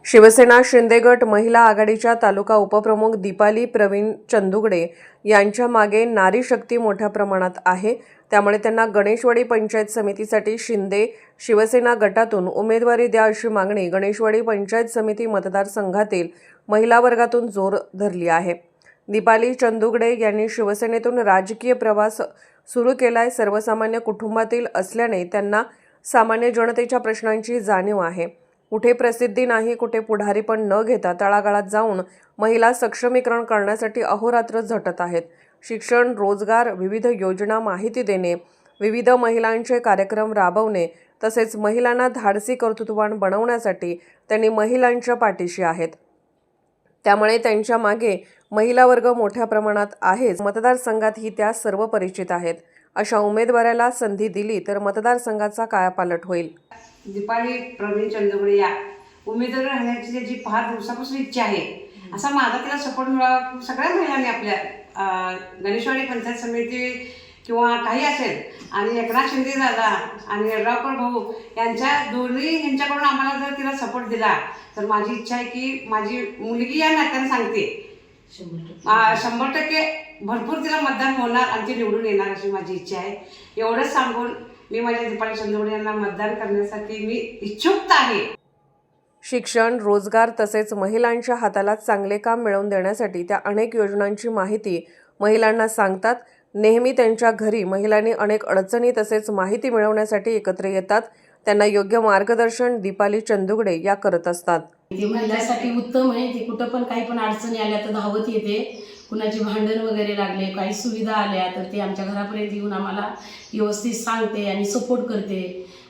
शिवसेना शिंदे गट महिला आघाडीच्या तालुका उपप्रमुख दीपाली प्रवीण चंदुगडे यांच्या मागे नारी शक्ती मोठ्या प्रमाणात आहे। त्यामुळे त्यांना गणेशवाडी पंचायत समितीसाठी शिंदे शिवसेना गटातून उमेदवारी द्या अशी मागणी गणेशवाडी पंचायत समिती मतदारसंघातील महिला वर्गातून जोर धरली आहे। दीपाली चंदुगडे यांनी शिवसेनेतून राजकीय प्रवास सुरू केलाय। सर्वसामान्य कुटुंबातील असल्याने त्यांना सामान्य जनतेच्या प्रश्नांची जाणीव आहे। कुठे प्रसिद्धी नाही, कुठे पुढारी पण न घेता तळागाळात जाऊन महिला सक्षमीकरण करण्यासाठी अहोरात्र झटत आहेत। शिक्षण, रोजगार, विविध योजना माहिती देणे, विविध महिलांचे कार्यक्रम राबवणे तसेच महिलांना धाडसी कर्तृत्ववान बनवण्यासाठी त्यांनी महिलांच्या पाठीशी आहेत। त्यामुळे त्यांच्या मागे महिला वर्ग मोठ्या प्रमाणात आहे। मतदारसंघातही त्या सर्व परिचित आहेत। अशा उमेदवाराला संधी दिली तर मतदारसंघाचा कायापालट होईल। दीपाली प्रवीण चंदुगडे या उमेदवार राहण्याची त्याची फार दिवसापासून इच्छा आहे। असा माझा तिला सपोर्ट मिळावा सगळ्या महिलांनी आपल्या गणेशवाडी पंचायत समिती किंवा काही असेल आणि एकनाथ शिंदे दादा आणि येड्रावकर भाऊ यांच्या यांच्याकडून आम्हाला जर तिला सपोर्ट दिला तर माझी इच्छा आहे की माझी मुलगी या नात्याने सांगते 100% भरपूर तिला मतदान होणार आणि ती निवडून येणार अशी माझी इच्छा आहे। एवढंच सांगून मी माझ्या दीपाली चंदुगडे यांना मतदान करण्यासाठी मी इच्छुक आहे। शिक्षण, रोजगार तसेच महिलांच्या हाताला चांगले काम मिळवून देण्यासाठी त्या अनेक योजनांची माहिती महिलांना सांगतात। नेहमी त्यांच्या घरी महिलांनी अनेक अडचणी तसेच माहिती मिळवण्यासाठी एकत्र येतात। त्यांना योग्य मार्गदर्शन दीपाली चंदुगडे या करत असतात। ती महिलांसाठी उत्तम आहे। ती कुठं पण काही पण अडचणी आल्या तर धावत येते। कुणाची भांडण वगैरे लागले, काही सुविधा आल्या तर ती आमच्या घरापर्यंत येऊन आम्हाला व्यवस्थित सांगते आणि सपोर्ट करते।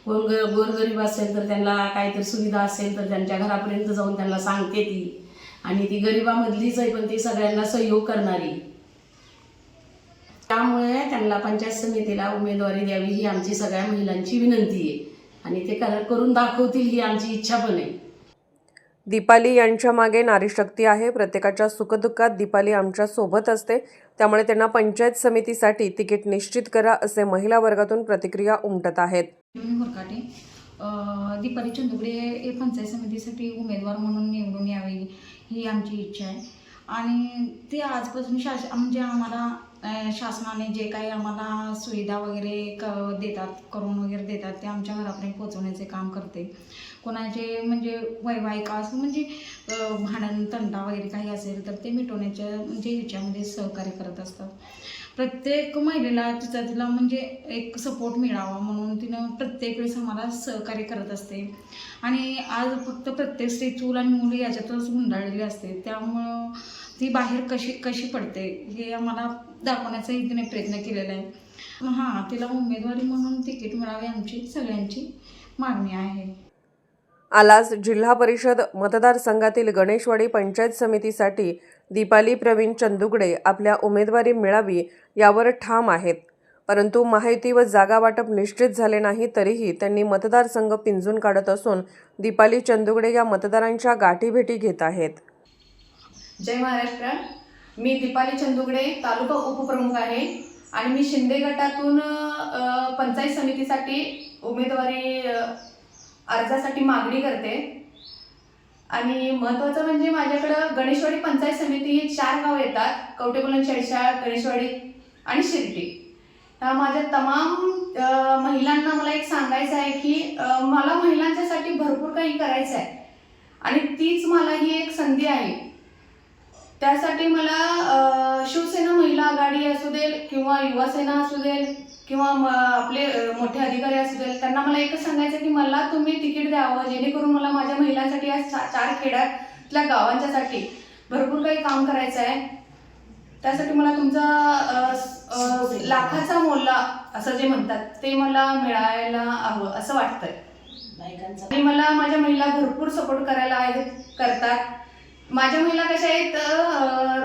कोण गोरगरीब असेल तर त्यांना काहीतरी सुविधा असेल तर त्यांच्या घरापर्यंत जाऊन त्यांना सांगते ती। आणि ती गरिबामधलीच आहे पण ती सगळ्यांना सहयोग करणारी। त्यामुळे त्यांना पंचायत समितीला उमेदवारी द्यावी ही आमची सगळ्या महिलांची विनंती आहे आणि ते करून दाखवतील ही आमची इच्छा पण आहे। दीपाली यांच्या मागे नारी शक्ती आहे। प्रत्येकाच्या सुखदुःखात दीपाली आमच्या सोबत असते। त्यामुळे त्यांना पंचायत समितीसाठी तिकीट निश्चित करा असे महिला वर्गातून प्रतिक्रिया उमटत आहेत। दीपाली चंदुगडे हे पंचायत समितीसाठी उमेदवार म्हणून निवडून यावे ही आमची इच्छा आहे। आणि ते आजपासून म्हणजे आम्हाला शासनाने जे काही आम्हाला सुविधा वगैरे देतात, करून वगैरे देतात ते आमच्या घरापर्यंत पोहोचवण्याचे काम करते। कोणाचे म्हणजे वैवाहिक असं म्हणजे भांडण तंटा वगैरे काही असेल तर ते मिटवण्याच्या म्हणजे ह्याच्यामध्ये सहकार्य करत असतात। प्रत्येक महिलेला तिला म्हणजे एक सपोर्ट मिळावा म्हणून तिनं प्रत्येक वेळेस आम्हाला सहकार्य करत असते। आणि आज फक्त प्रत्येक स्त्री चूल आणि मुली याच्यातच गुंडाळलेली असते। त्यामुळं ती बाहेर कशी पडते हे आम्हाला दाखवण्याचाही तिने प्रयत्न केलेला आहे। हां, तिला उमेदवारी म्हणून तिकीट मिळावे आमची सगळ्यांची मागणी आहे। आलास जिल्हा परिषद मतदारसंघातील गणेशवाडी पंचायत समितीसाठी दीपाली प्रवीण चंदुगडे आपल्या उमेदवारी मिळावी यावर ठाम आहेत। परंतु माहिती व जागा वाटप निश्चित झाले नाही तरीही त्यांनी मतदारसंघ पिंजून काढत असून दीपाली चंदुगडे या मतदारांच्या गाठीभेटी घेत आहेत। जय महाराष्ट्र। मी दीपाली चंदुगडे तालुका उपप्रमुख आहे आणि मी शिंदे गटातून पंचायत समितीसाठी उमेदवारी अर्जासाठी मागणी करते। आणि महत्त्वाचं म्हणजे माझ्याकडं गणेशवाडी पंचायत समिती 4 गाव येतात, कवटेकुलन, शेळशाळ, गणेशवाडी आणि शिर्टी। माझ्या तमाम महिलांना मला एक सांगायचं आहे की मला महिलांच्यासाठी भरपूर काही करायचं आहे आणि तीच मला ही एक संधी आहे। त्यासाठी मला शिवसेना महिला आघाडी असू दे किंवा युवासेना असू दे किंवा आपले मोठे अधिकारी असू दे, त्यांना मला एकच सांगायचं की मला तुम्ही तिकीट द्यावं जेणेकरून मला माझ्या महिलांसाठी या 4 खेड्यातल्या गावांच्यासाठी भरपूर काही काम करायचं आहे। त्यासाठी मला तुमचा लाखाचा मोल्ला असं जे म्हणतात ते मला मिळायला हवं असं वाटतंय। आणि मला माझ्या महिला भरपूर सपोर्ट करायला करतात। माझ्या महिला कशा आहेत,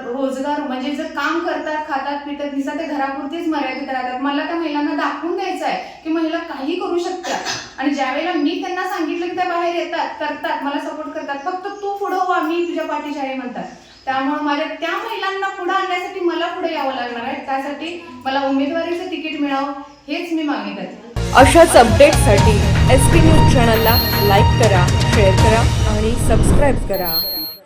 रोजगार म्हणजे जर काम करतात, खातात, पितात, निसा ते घरापुरतीच मर्यादित राहतात। मला त्या महिलांना दाखवून द्यायचं आहे की महिला काही करू शकतात आणि ज्यावेळेला मी त्यांना सांगितलं की त्या बाहेर येतात, करतात, मला सपोर्ट करतात, फक्त तू पुढं हो, आम्ही तुझ्या पाठीशी आहे म्हणतात। त्यामुळे माझ्या त्या महिलांना पुढे आणण्यासाठी मला पुढे यावं लागणार आहे। त्यासाठी मला उमेदवारीचं तिकीट मिळावं हेच मी मागणी करते। अशाच अपडेटसाठी SP न्यूज चॅनलला लाईक करा, शेअर करा आणि सबस्क्राईब करा.